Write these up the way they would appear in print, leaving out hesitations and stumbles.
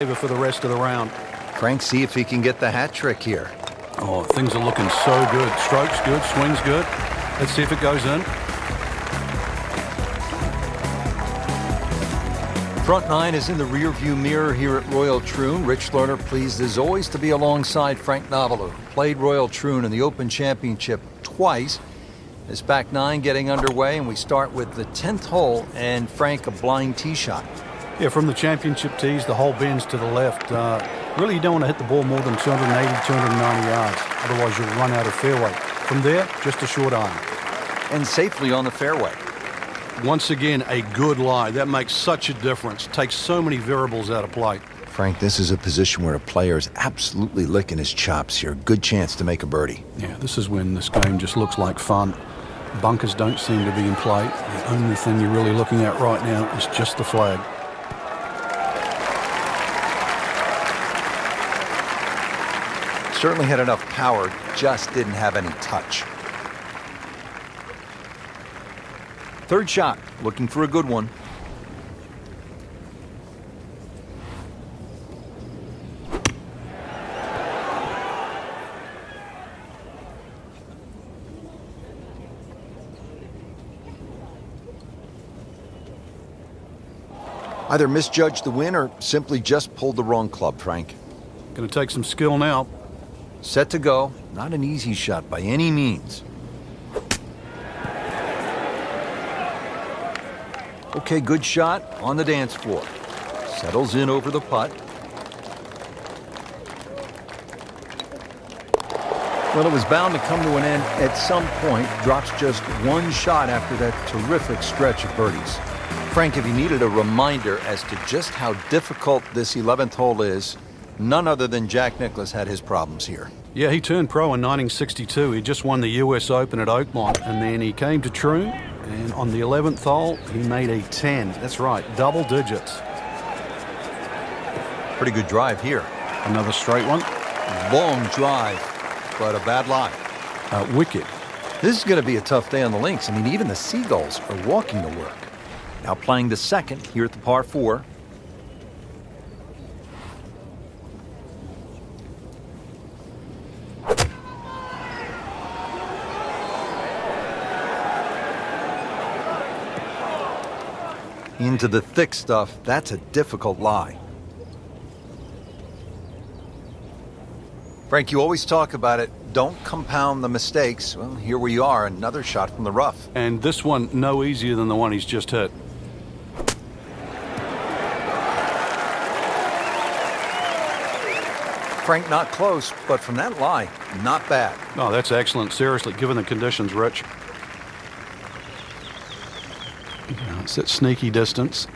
For the rest of the round. Frank, see if he can get the hat trick here. Oh, things are looking so good. Strokes good, swings good. Let's see if it goes in. Front nine is in the rearview mirror here at Royal Troon. Rich Lerner pleased as always to be alongside Frank Novello, who played Royal Troon in the Open Championship twice. This back nine getting underway, and we start with the 10th hole, and Frank, a blind tee shot. Yeah, from the championship tees, the hole bends to the left. Really, you don't want to hit the ball more than 280, 290 yards. Otherwise, you'll run out of fairway. From there, just a short iron. And safely on the fairway. Once again, a good lie. That makes such a difference. Takes so many variables out of play. Frank, this is a position where a player is absolutely licking his chops here. Good chance to make a birdie. Yeah, this is when this game just looks like fun. Bunkers don't seem to be in play. The only thing you're really looking at right now is just the flag. Certainly had enough power, just didn't have any touch. Third shot, looking for a good one. Either misjudged the win or simply just pulled the wrong club, Frank. Going to take some skill now. Set to go. Not an easy shot by any means. Okay, good shot on the dance floor. Settles in over the putt. Well, it was bound to come to an end at some point. Drops just one shot after that terrific stretch of birdies. Frank, if you needed a reminder as to just how difficult this 11th hole is, none other than Jack Nicklaus had his problems here. Yeah, he turned pro in 1962. He just won the US Open at Oakmont, and then he came to Troon, and on the 11th hole, he made a 10. That's right, double digits. Pretty good drive here. Another straight one. Long drive, but a bad lie. Wicked. This is going to be a tough day on the links. I mean, even the Seagulls are walking to work. Now playing the second here at the par 4. Into the thick stuff. That's a difficult lie. Frank, you always talk about it. Don't compound the mistakes. Well, here we are. Another shot from the rough. And this one no easier than the one he's just hit. Frank, not close, but from that lie, not bad. Oh, that's excellent. Seriously, given the conditions, Rich. It's at sneaky distance.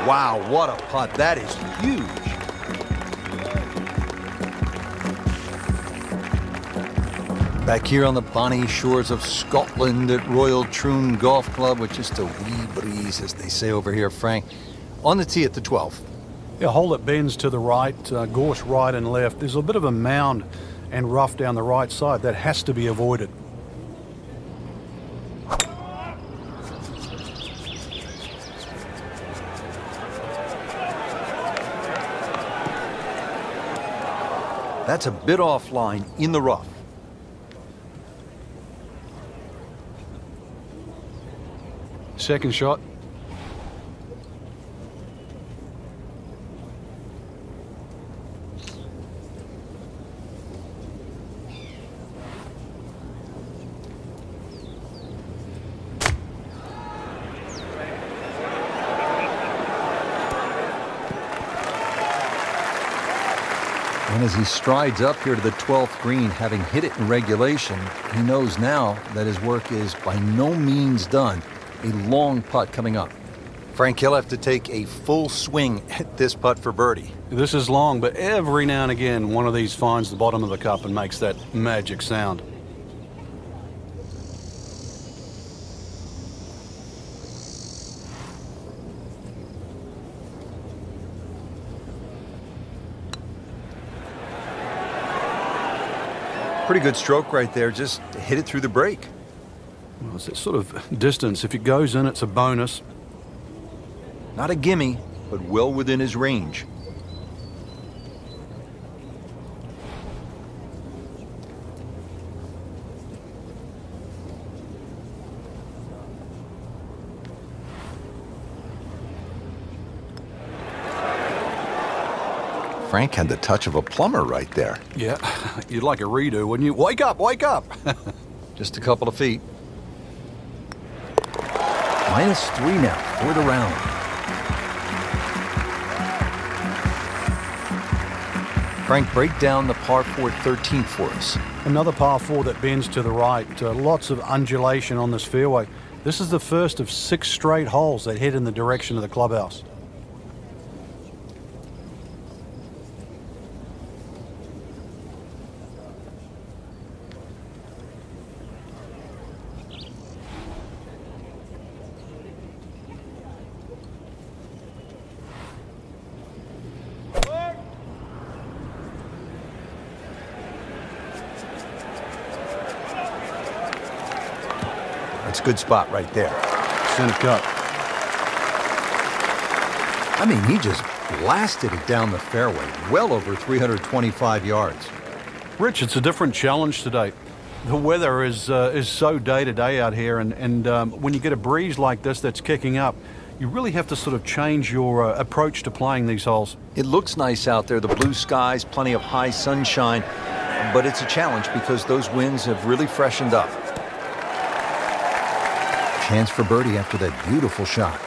Wow, what a putt. That is huge. Back here on the bonny shores of Scotland at Royal Troon Golf Club with just a wee breeze, as they say over here, Frank. On the tee at the 12th. A hole that bends to the right, gorse right and left. There's a bit of a mound and rough down the right side. That has to be avoided. That's a bit offline in the rough. Second shot. And as he strides up here to the 12th green, having hit it in regulation, he knows now that his work is by no means done. A long putt coming up. Frank, he'll have to take a full swing at this putt for birdie. This is long, but every now and again, one of these finds the bottom of the cup and makes that magic sound. Pretty good stroke right there, just hit it through the break. Well, it's that sort of distance. If it goes in, it's a bonus. Not a gimme, but well within his range. Frank had the touch of a plumber right there. Yeah, you'd like a redo, wouldn't you? Wake up, wake up! Just a couple of feet. -3 now for the round. Frank, break down the par 4 13th for us. Another par 4 that bends to the right. Lots of undulation on this fairway. This is the first of 6 straight holes that head in the direction of the clubhouse. That's a good spot right there. Center cut. I mean, he just blasted it down the fairway, well over 325 yards. Rich, it's a different challenge today. The weather is so day-to-day out here, and when you get a breeze like this that's kicking up, you really have to sort of change your approach to playing these holes. It looks nice out there, the blue skies, plenty of high sunshine, but it's a challenge because those winds have really freshened up. Chance for birdie after that beautiful shot.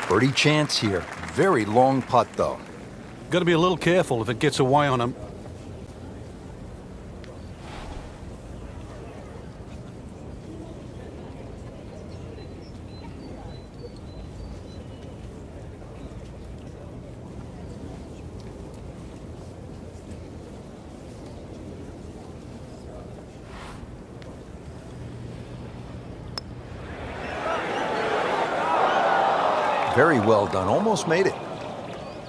Birdie chance here. Very long putt, though. Got to be a little careful if it gets away on him. Very well done. Almost made it.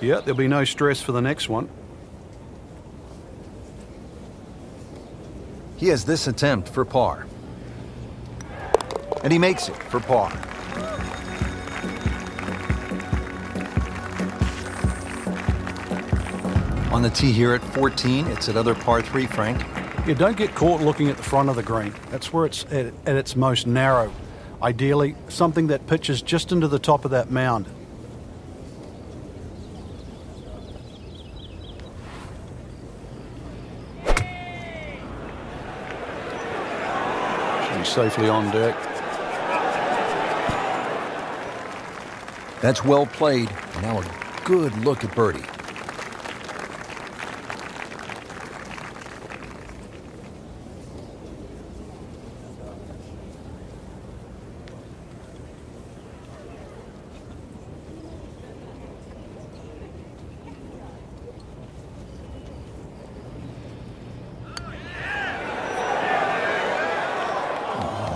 Yeah, there'll be no stress for the next one. He has this attempt for par. And he makes it for par. On the tee here at 14, it's another par 3, Frank. You don't get caught looking at the front of the green. That's where it's at its most narrow. Ideally, something that pitches just into the top of that mound. Should be safely on deck. That's well played. Now a good look at birdie.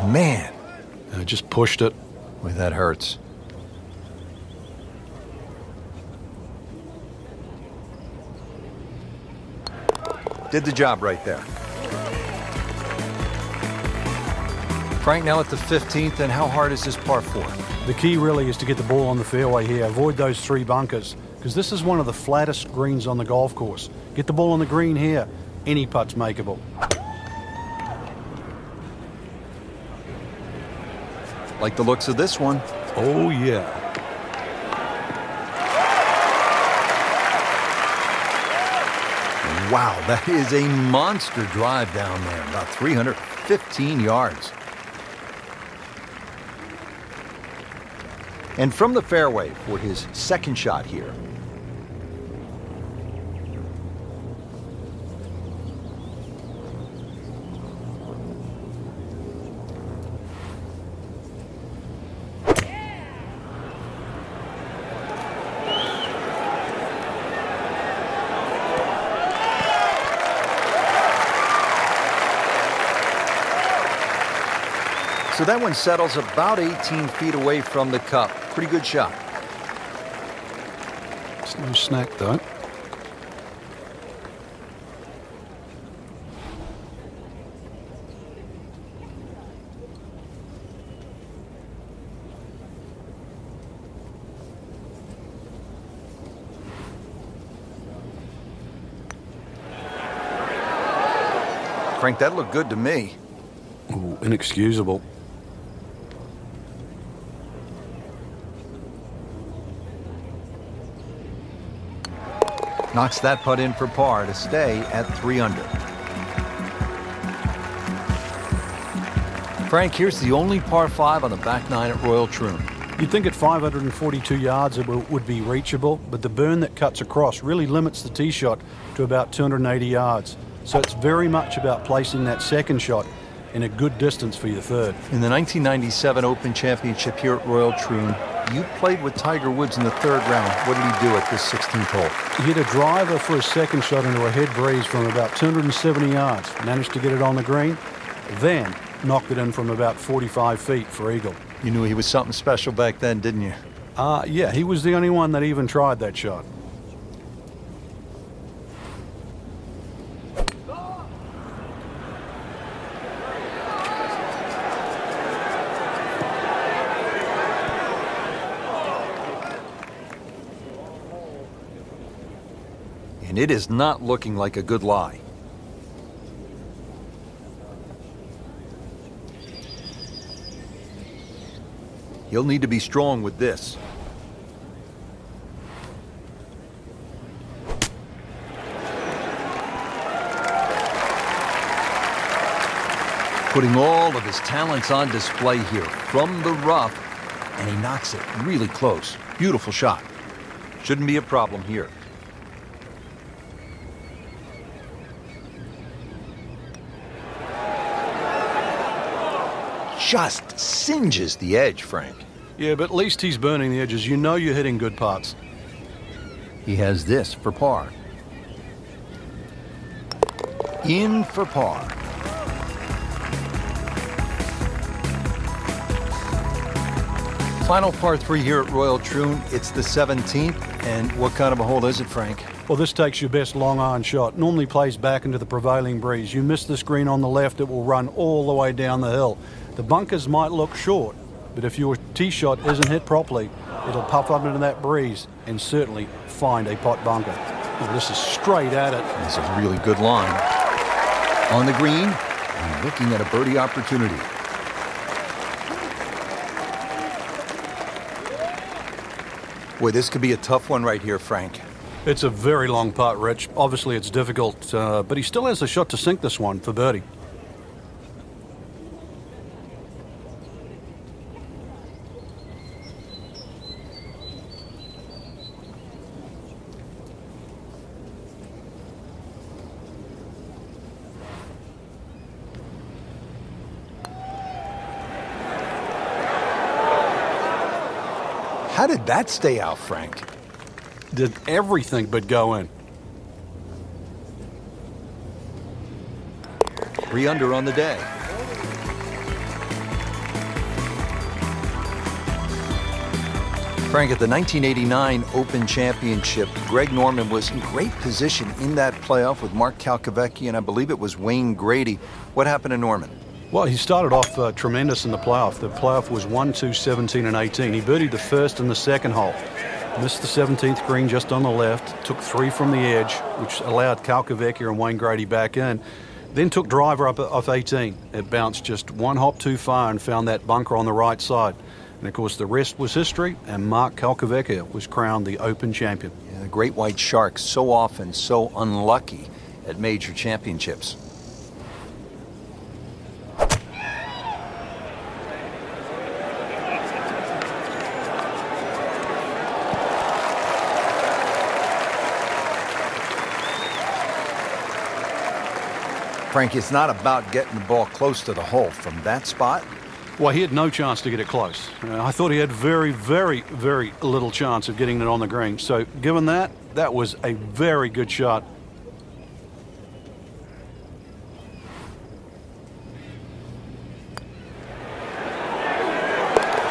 Man, I just pushed it. boy, that hurts. Did the job right there. Frank, now at the 15th, and how hard is this par 4? The key really is to get the ball on the fairway here. Avoid those 3 bunkers, because this is one of the flattest greens on the golf course. Get the ball on the green here. Any putt's makeable. Like the looks of this one. Oh, yeah. Wow, that is a monster drive down there, about 315 yards. And from the fairway for his second shot here. So that one settles about 18 feet away from the cup. Pretty good shot. It's no snack, though. Frank, that looked good to me. Ooh, inexcusable. Knocks that putt in for par to stay at 3 under. Frank, here's the only par 5 on the back 9 at Royal Troon. You'd think at 542 yards it would be reachable, but the burn that cuts across really limits the tee shot to about 280 yards. So it's very much about placing that second shot in a good distance for your third. In the 1997 Open Championship here at Royal Troon, you played with Tiger Woods in the 3rd round. What did he do at this 16th hole? He hit a driver for a second shot into a head breeze from about 270 yards. Managed to get it on the green, then knocked it in from about 45 feet for eagle. You knew he was something special back then, didn't you? Yeah, he was the only one that even tried that shot. And it is not looking like a good lie. He'll need to be strong with this. Putting all of his talents on display here from the rough, and he knocks it really close. Beautiful shot. Shouldn't be a problem here. Just singes the edge, Frank. Yeah, but at least he's burning the edges. You know you're hitting good putts. He has this for par. In for par. Final par 3 here at Royal Troon. It's the 17th. And what kind of a hole is it, Frank? Well, this takes your best long iron shot. Normally plays back into the prevailing breeze. You miss this green on the left, it will run all the way down the hill. The bunkers might look short, but if your tee shot isn't hit properly, it'll puff up into that breeze and certainly find a pot bunker. Well, this is straight at it. That's a really good line. On the green, and looking at a birdie opportunity. Boy, this could be a tough one right here, Frank. It's a very long putt, Rich. Obviously, it's difficult, but he still has a shot to sink this one for birdie. How did that stay out, Frank? Did everything but go in. 3 under on the day. Frank, at the 1989 Open Championship, Greg Norman was in great position in that playoff with Mark Calcavecchi and I believe it was Wayne Grady. What happened to Norman? Well, he started off tremendous in the playoff. The playoff was 1, 2, 17, and 18. He birdied the first and the second hole. Missed the 17th green just on the left. Took 3 from the edge, which allowed Calcavecchi and Wayne Grady back in. Then took driver up off 18. It bounced just 1 hop too far and found that bunker on the right side. And, of course, the rest was history, and Mark Calcavecchi was crowned the Open champion. Yeah, the great white shark, so often so unlucky at major championships. Frank, it's not about getting the ball close to the hole. From that spot, Well, he had no chance to get it close. I thought he had very, very, very little chance of getting it on the green. So given that, that was a very good shot.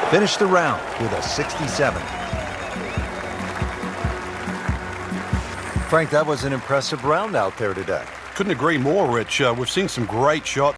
finished the round with a 67. Frank, that was an impressive round out there today. Couldn't agree more, Rich. We've seen some great shots.